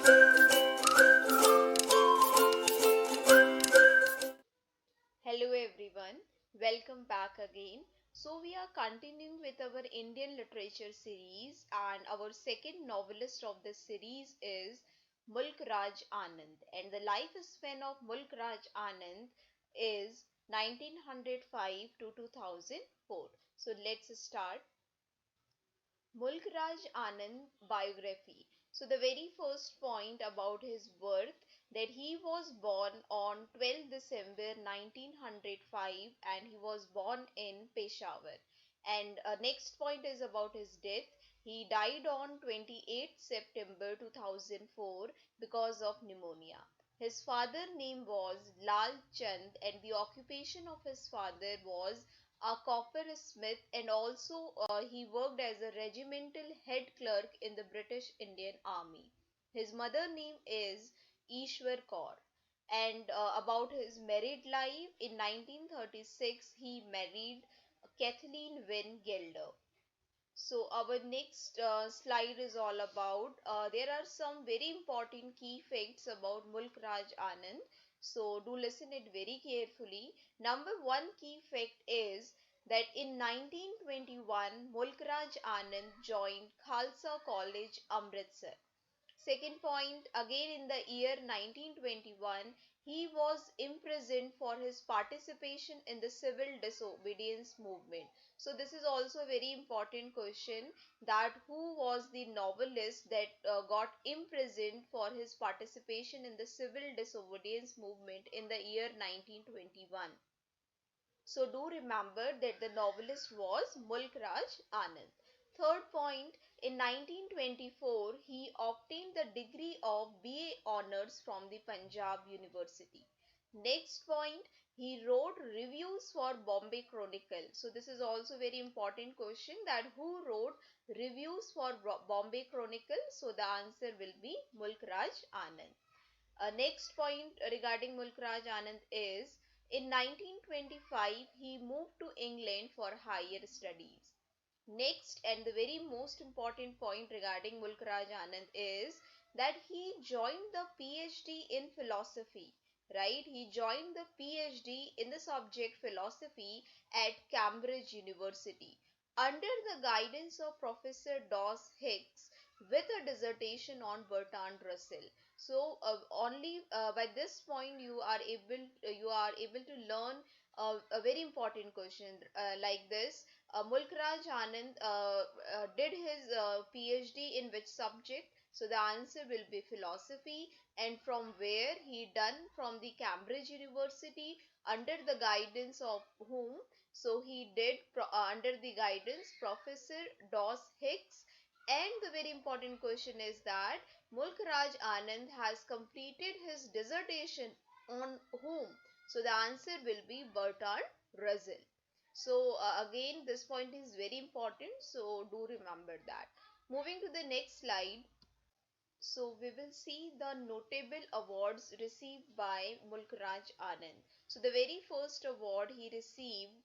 Hello everyone, welcome back again. So we are continuing with our Indian literature series and our second novelist of this series is Mulk Raj Anand and the life span of Mulk Raj Anand is 1905 to 2004. So let's start. Mulk Raj Anand biography. So the very first point about his birth that he was born on 12 December 1905 and he was born in Peshawar. And next point is about his death. He died on 28 September 2004 because of pneumonia. His father name was Lal Chand and the occupation of his father was a coppersmith, and also he worked as a regimental head clerk in the British Indian Army. His mother name is Ishwar Kaur. And about his married life, in 1936 he married Kathleen Wynne Gelder. So our next slide is all about there are some very important key facts about Mulk Raj Anand. So do listen it very carefully. Number one key fact is that in 1921 Mulk Raj Anand joined Khalsa College, Amritsar. Second point, again in the year 1921, he was imprisoned for his participation in the civil disobedience movement. So this is also a very important question that who was the novelist that got imprisoned for his participation in the civil disobedience movement in the year 1921. So do remember that the novelist was Mulk Raj Anand. Third point, in 1924 he obtained the degree of BA Honours from the Punjab University. Next point, he wrote reviews for Bombay Chronicle. So this is also very important question that who wrote reviews for Bombay Chronicle? So the answer will be Mulk Raj Anand. Next point regarding Mulk Raj Anand is in 1925 he moved to England for higher studies. Next and the very most important point regarding Mulk Raj Anand is that he joined the PhD in philosophy. Right? He joined the PhD in the subject philosophy at Cambridge University under the guidance of Professor Doss Hicks with a dissertation on Bertrand Russell. So only by this point you are able to learn a very important question like this. Mulk Raj Anand did his PhD in which subject? So the answer will be philosophy, and from where he done from the Cambridge University under the guidance of whom? So he did under the guidance Professor Doss Hicks. And the very important question is that Mulk Raj Anand has completed his dissertation on whom? So the answer will be Bertrand Russell. So again this point is very important, so do remember that. Moving to the next slide. So we will see the notable awards received by Mulk Raj Anand. So the very first award he received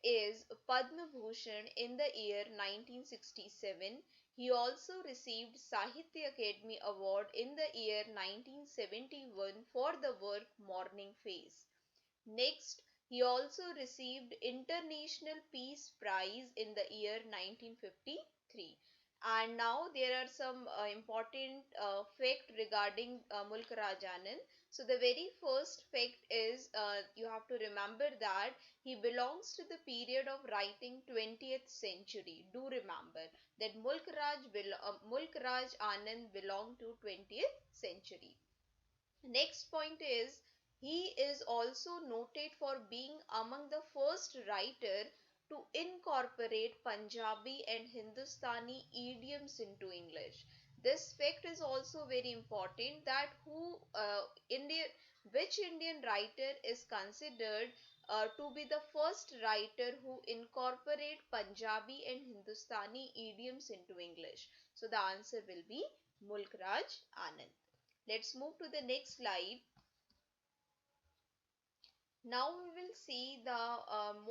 is Padma Bhushan in the year 1967. He also received Sahitya Academy Award in the year 1971 for the work Morning Face. Next, he also received International Peace Prize in the year 1953. And now there are some important fact regarding Mulk Raj Anand. So the very first fact is you have to remember that he belongs to the period of writing 20th century. Do remember that Mulk Raj Anand belonged to 20th century. Next point is he is also noted for being among the first writer to incorporate Punjabi and Hindustani idioms into English. This fact is also very important that which Indian writer is considered to be the first writer who incorporate Punjabi and Hindustani idioms into English. So the answer will be Mulk Raj Anand. Let's move to the next slide. Now we will see the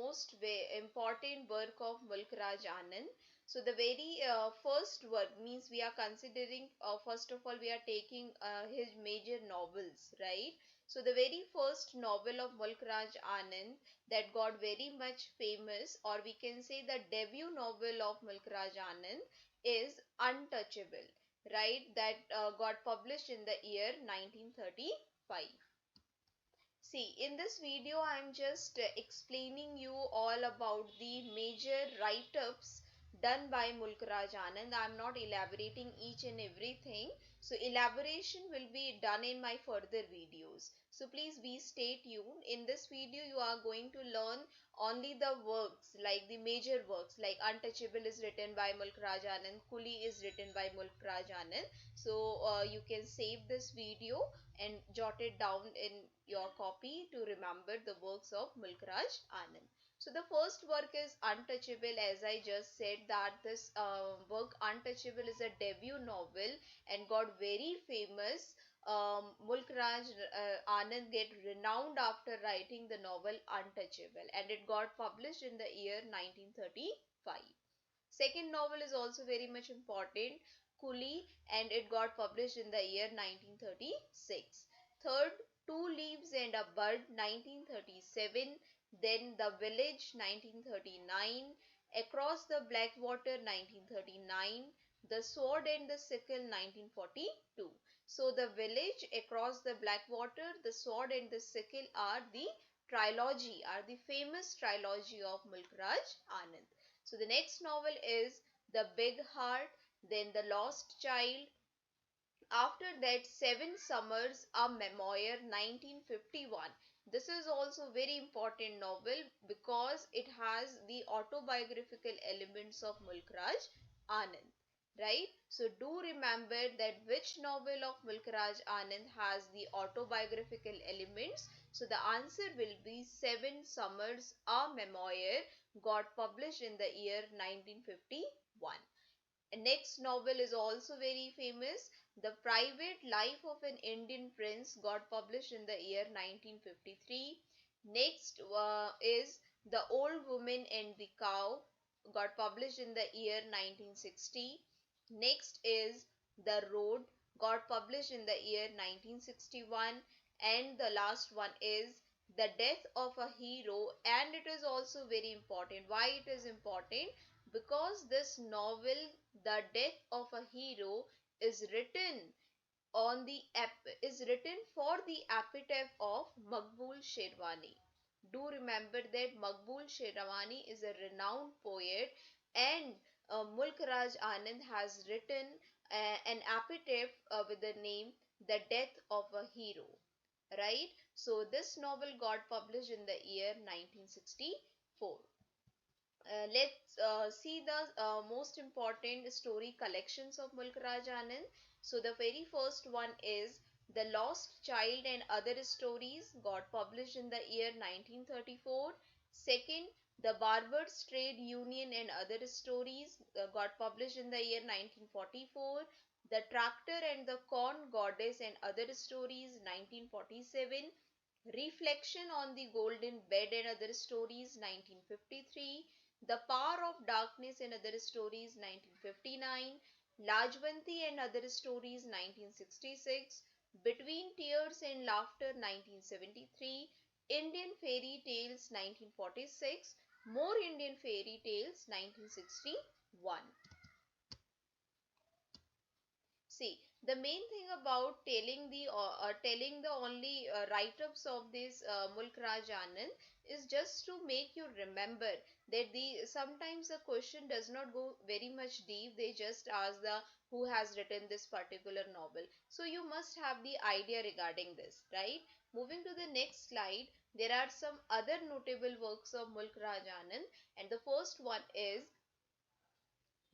most important work of Mulk Raj Anand. So the very first work means we are considering, first of all, we are taking his major novels, right? So the very first novel of Mulk Raj Anand that got very much famous, or we can say the debut novel of Mulk Raj Anand, is Untouchable, right? That got published in the year 1935. See, in this video, I'm just explaining you all about the major write-ups done by Mulk Raj Anand. I'm not elaborating each and everything. So, elaboration will be done in my further videos. So, please be stay tuned. In this video, you are going to learn only the works, like the major works, like Untouchable is written by Mulk Raj Anand, Kuli is written by Mulk Raj Anand. So, you can save this video and jot it down in your copy to remember the works of Mulk Raj Anand. So the first work is Untouchable. As I just said, that this work Untouchable is a debut novel and got very famous. Mulk Raj Anand get renowned after writing the novel Untouchable, and it got published in the year 1935. Second novel is also very much important, Kuli, and it got published in the year 1936. Third, Two Leaves and a Bud, 1937. Then The Village, 1939. Across the Blackwater, 1939. The Sword and the Sickle, 1942. So The Village, Across the Blackwater, The Sword and the Sickle are the trilogy, are the famous trilogy of Mulk Raj Anand. So the next novel is The Big Heart, then The Lost Child. After that, Seven Summers, a Memoir, 1951. This is also very important novel because it has the autobiographical elements of Mulk Raj Anand. Right? So do remember that which novel of Mulk Raj Anand has the autobiographical elements. So the answer will be Seven Summers, a Memoir, got published in the year 1951. Next novel is also very famous. The Private Life of an Indian Prince got published in the year 1953. Next is The Old Woman and the Cow, got published in the year 1960. Next is The Road, got published in the year 1961. And the last one is The Death of a Hero, and it is also very important. Why it is important? Because this novel, The Death of a Hero, is written on the is written for the epitaph of Maqbul Sherwani. Do remember that Maqbul Sherwani is a renowned poet, and Mulk Raj Anand has written an epitaph with the name The Death of a Hero. Right? So this novel got published in the year 1964. Let's see the most important story collections of Mulk Raj Anand. So the very first one is The Lost Child and Other Stories, got published in the year 1934. Second, The Barbers Trade Union and Other Stories, got published in the year 1944. The Tractor and the Corn Goddess and Other Stories, 1947. Reflection on the Golden Bed and Other Stories, 1953. The Power of Darkness and Other Stories, 1959. Lajwanti and Other Stories, 1966. Between Tears and Laughter, 1973. Indian Fairy Tales, 1946. More Indian Fairy Tales, 1961. See, the main thing about telling the only write-ups of this Mulk Raj Anand is just to make you remember that the sometimes the question does not go very much deep. They just ask the who has written this particular novel. So you must have the idea regarding this, right? Moving to the next slide, there are some other notable works of Mulk Raj Anand, and the first one is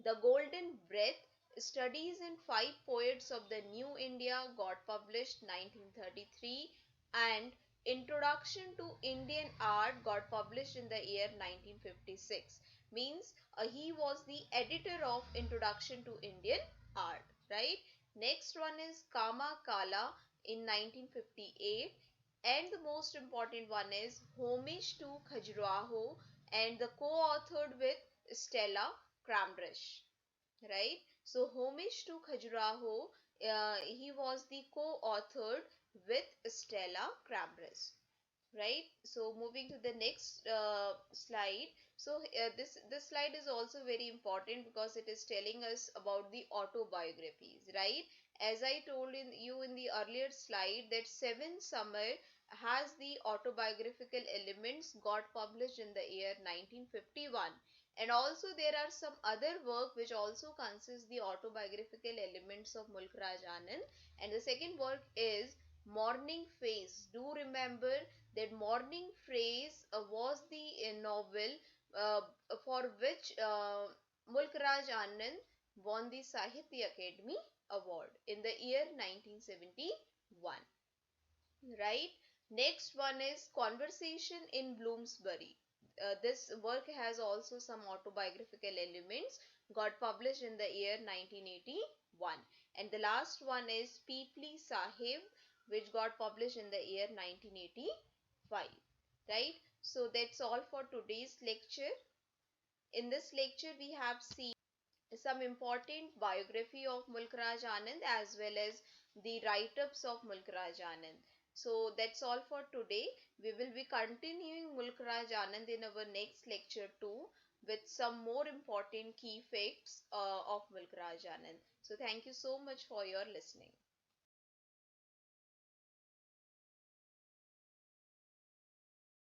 The Golden Breath, Studies in Five Poets of the New India, got published 1933, and Introduction to Indian Art got published in the year 1956. Means he was the editor of Introduction to Indian Art, right? Next one is Kama Kala in 1958, and the most important one is Homage to Khajuraho, and the co-authored with Stella Cambridge, right? So homage to Khajuraho, he was the co-authored with Stella Cambridge, right? So moving to the next slide. So this slide is also very important because it is telling us about the autobiographies, right? As I told you in the earlier slide that Seven Summer has the autobiographical elements, got published in the year 1951, and also there are some other work which also consists the autobiographical elements of Mulk Raj Anand. And the second work is Morning Phase. Do remember that Morning Phrase was the novel uh, for which Mulk Raj Anand won the Sahitya Academy Award in the year 1971. Right? Next one is Conversation in Bloomsbury. This work has also some autobiographical elements, got published in the year 1981. And the last one is Peepli Sahib, which got published in the year 1985. Right? So that's all for today's lecture. In this lecture, we have seen some important biography of Mulk Raj Anand as well as the write-ups of Mulk Raj Anand. So that's all for today. We will be continuing Mulk Raj Anand in our next lecture too with some more important key facts of Mulk Raj Anand. So thank you so much for your listening.